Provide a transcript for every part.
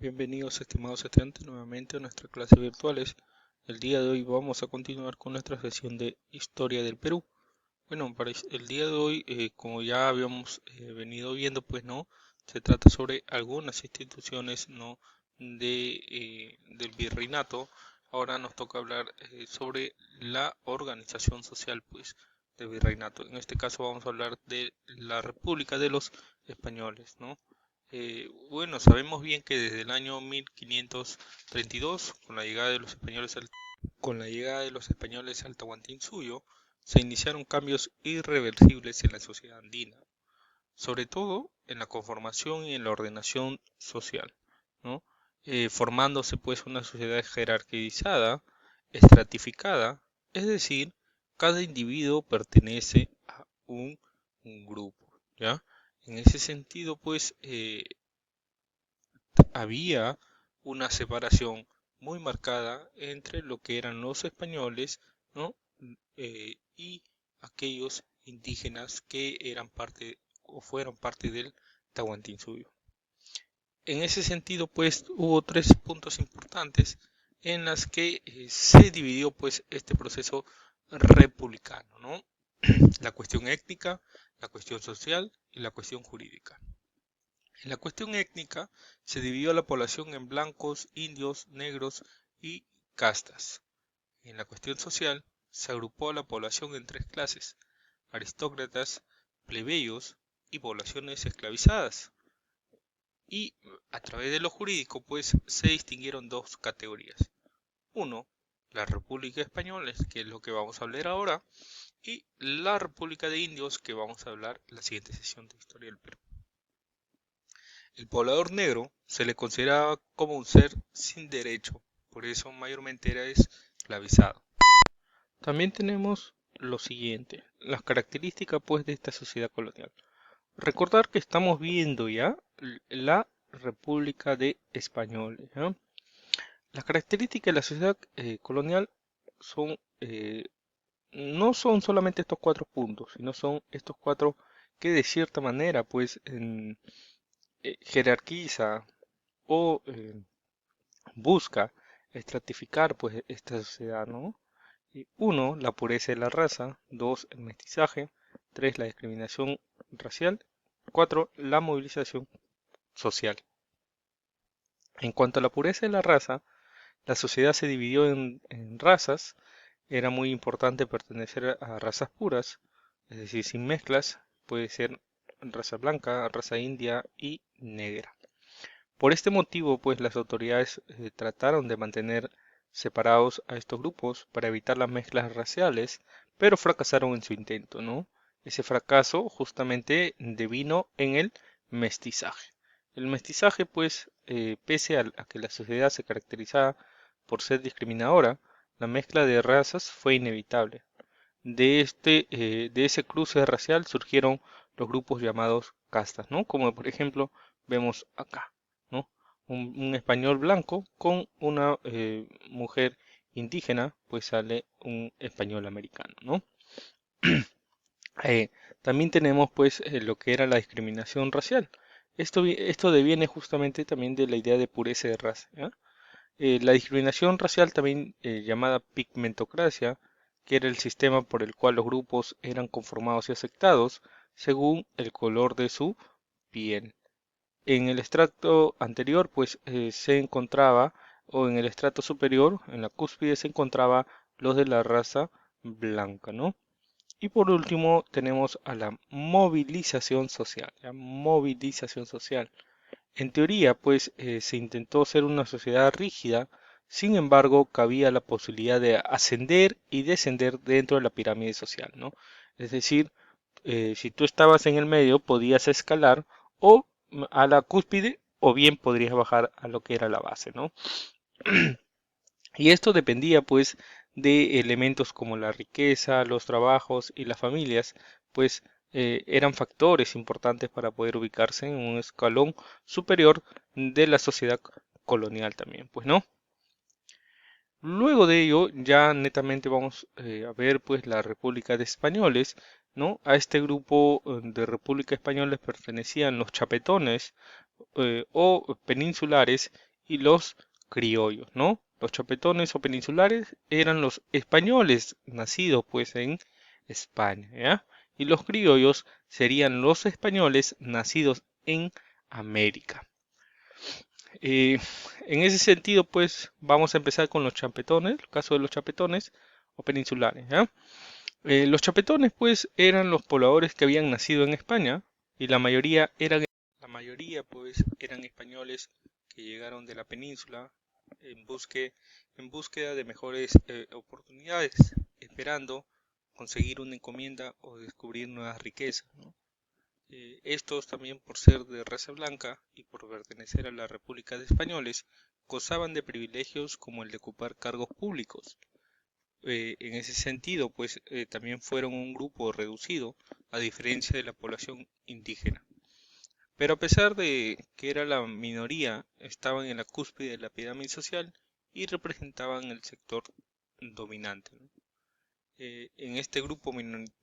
Bienvenidos estimados estudiantes nuevamente a nuestras clases virtuales. El día de hoy vamos a continuar con nuestra sesión de Historia del Perú. Bueno, para el día de hoy, como ya habíamos venido viendo, pues no, se trata sobre algunas instituciones no del virreinato. Ahora nos toca hablar sobre la organización social, pues, del virreinato. En este caso vamos a hablar de la República de los Españoles, ¿no? Bueno, sabemos bien que desde el año 1532, con la llegada de los españoles al Tahuantinsuyo, se iniciaron cambios irreversibles en la sociedad andina, sobre todo en la conformación y en la ordenación social, ¿no? Formándose pues una sociedad jerarquizada, estratificada, es decir, cada individuo pertenece a un grupo, ¿ya? En ese sentido, pues, había una separación muy marcada entre lo que eran los españoles, ¿no? Y aquellos indígenas que eran parte o fueron parte del Tahuantinsuyo. En ese sentido, pues, hubo tres puntos importantes en las que se dividió, pues, este proceso republicano, ¿no? La cuestión étnica, la cuestión social y la cuestión jurídica. En la cuestión étnica se dividió a la población en blancos, indios, negros y castas. En la cuestión social se agrupó a la población en tres clases: aristócratas, plebeyos y poblaciones esclavizadas. Y a través de lo jurídico, pues, se distinguieron dos categorías. Uno, la República Española, que es lo que vamos a hablar ahora, y la República de Indios, que vamos a hablar en la siguiente sesión de Historia del Perú. El poblador negro se le consideraba como un ser sin derecho, por eso mayormente era esclavizado. También tenemos lo siguiente, las características pues de esta sociedad colonial. Recordar que estamos viendo ya la República de Españoles, ¿ya? Las características de la sociedad colonial son, no son solamente estos cuatro puntos, sino son estos cuatro que de cierta manera pues jerarquiza o busca estratificar pues esta sociedad, ¿no? Uno, la pureza de la raza; dos, el mestizaje; tres, la discriminación racial; cuatro, la movilización social. En cuanto a la pureza de la raza, la sociedad se dividió en razas. Era muy importante pertenecer a razas puras, es decir, sin mezclas. Puede ser raza blanca, raza india y negra. Por este motivo, pues las autoridades trataron de mantener separados a estos grupos para evitar las mezclas raciales, pero fracasaron en su intento, ¿no? Ese fracaso justamente devino en el mestizaje. El mestizaje, pues, pese a que la sociedad se caracterizaba por ser discriminadora, la mezcla de razas fue inevitable. De ese cruce racial surgieron los grupos llamados castas, ¿no? Como por ejemplo vemos acá, ¿no? Un español blanco con una mujer indígena, pues sale un español americano, ¿no? Eh, También tenemos pues lo que era la discriminación racial. Esto deviene justamente también de la idea de pureza de raza, ¿ya? La discriminación racial, también llamada pigmentocracia, que era el sistema por el cual los grupos eran conformados y aceptados según el color de su piel. En el estrato anterior, pues se encontraba, o en el estrato superior, en la cúspide, se encontraba los de la raza blanca, ¿no? Y por último tenemos a la movilización social. La movilización social. En teoría, pues, se intentó ser una sociedad rígida. Sin embargo, cabía la posibilidad de ascender y descender dentro de la pirámide social, ¿no? Es decir, si tú estabas en el medio, podías escalar o a la cúspide, o bien podrías bajar a lo que era la base, ¿no? Y esto dependía, pues, de elementos como la riqueza, los trabajos y las familias, pues eran factores importantes para poder ubicarse en un escalón superior de la sociedad colonial también, pues, ¿no? Luego de ello, ya netamente vamos a ver pues la República de Españoles, ¿no? A este grupo de República Españoles pertenecían los chapetones o peninsulares y los criollos, ¿no? Los chapetones o peninsulares eran los españoles nacidos pues en España, ¿ya? Y los criollos serían los españoles nacidos en América. Eh, en ese sentido, pues vamos a empezar con los chapetones, el caso de los chapetones o peninsulares, ¿ya? Los chapetones, pues, eran los pobladores que habían nacido en España y pues, eran españoles que llegaron de la península en, en búsqueda de mejores oportunidades, esperando conseguir una encomienda o descubrir nuevas riquezas, ¿no? Estos también por ser de raza blanca y por pertenecer a la República de Españoles, gozaban de privilegios como el de ocupar cargos públicos. En ese sentido, pues también fueron un grupo reducido, a diferencia de la población indígena. Pero a pesar de que era la minoría, estaban en la cúspide de la pirámide social y representaban el sector dominante, ¿no? En este grupo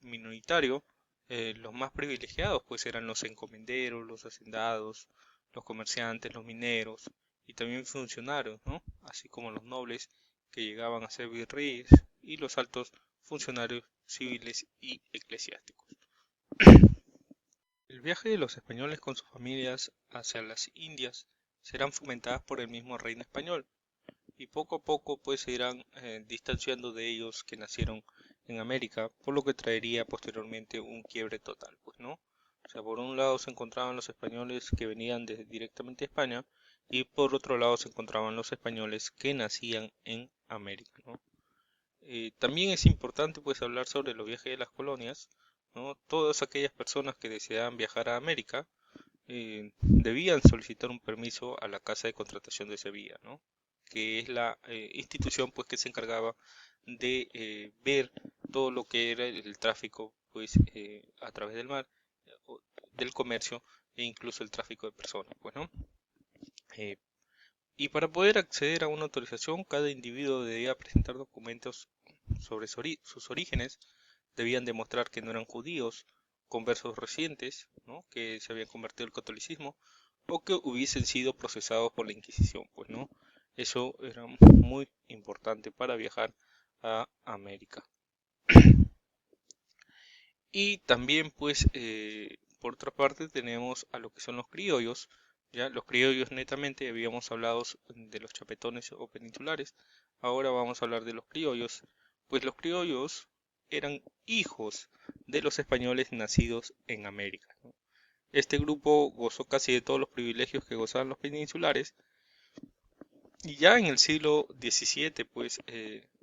minoritario, los más privilegiados pues eran los encomenderos, los hacendados, los comerciantes, los mineros y también funcionarios, ¿no? Así como los nobles que llegaban a ser virreyes y los altos funcionarios civiles y eclesiásticos. El viaje de los españoles con sus familias hacia las Indias serán fomentadas por el mismo reino español y poco a poco pues se irán distanciando de ellos que nacieron en América, por lo que traería posteriormente un quiebre total, pues, ¿no? O sea, por un lado se encontraban los españoles que venían directamente a España y por otro lado se encontraban los españoles que nacían en América, ¿no? También es importante pues hablar sobre los viajes de las colonias, ¿no? Todas aquellas personas que deseaban viajar a América debían solicitar un permiso a la casa de contratación de Sevilla, ¿no? Que es la institución pues que se encargaba de ver todo lo que era el tráfico pues a través del mar, del comercio e incluso el tráfico de personas, pues, ¿no? Eh, y para poder acceder a una autorización, cada individuo debía presentar documentos sobre sus orígenes, debían demostrar que no eran judíos, conversos recientes, ¿no? Que se habían convertido al catolicismo, o que hubiesen sido procesados por la Inquisición, pues, ¿no? Eso era muy importante para viajar a América. Y también, pues, por otra parte, tenemos a lo que son los criollos. Ya los criollos netamente habíamos hablado de los chapetones o peninsulares. Ahora vamos a hablar de los criollos. Pues los criollos eran hijos de los españoles nacidos en América, ¿no? Este grupo gozó casi de todos los privilegios que gozaban los peninsulares. Y ya en el siglo XVII, pues,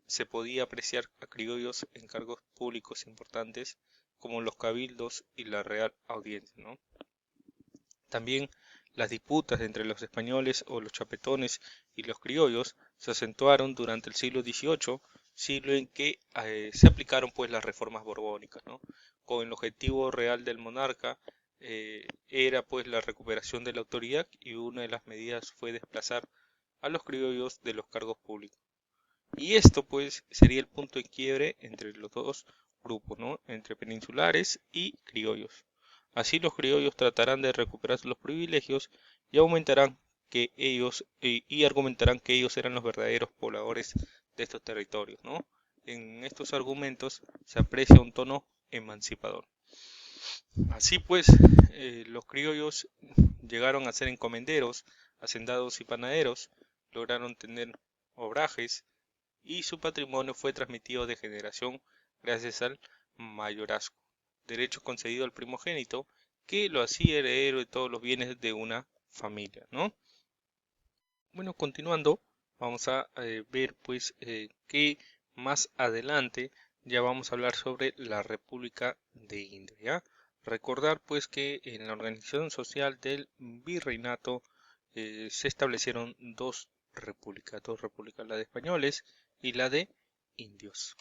se podía apreciar a criollos en cargos públicos importantes como los cabildos y la Real Audiencia, ¿no? También las disputas entre los españoles o los chapetones y los criollos se acentuaron durante el siglo XVIII, siglo en que se aplicaron pues las reformas borbónicas, ¿no? Con el objetivo real del monarca era pues la recuperación de la autoridad y una de las medidas fue desplazar a los criollos de los cargos públicos. Y esto pues sería el punto de quiebre entre los dos grupos, ¿no? Entre peninsulares y criollos. Así los criollos tratarán de recuperar los privilegios y aumentarán que ellos y argumentarán que ellos eran los verdaderos pobladores de estos territorios, ¿no? En estos argumentos se aprecia un tono emancipador. Así pues, los criollos llegaron a ser encomenderos, hacendados y panaderos, lograron tener obrajes y su patrimonio fue transmitido de generación gracias al mayorazgo, derecho concedido al primogénito que lo hacía heredero de todos los bienes de una familia, ¿no? Bueno, continuando, vamos a ver pues que más adelante ya vamos a hablar sobre la República de India, ¿ya? Recordar pues que en la organización social del virreinato se establecieron dos repúblicas, la de españoles y la de indios.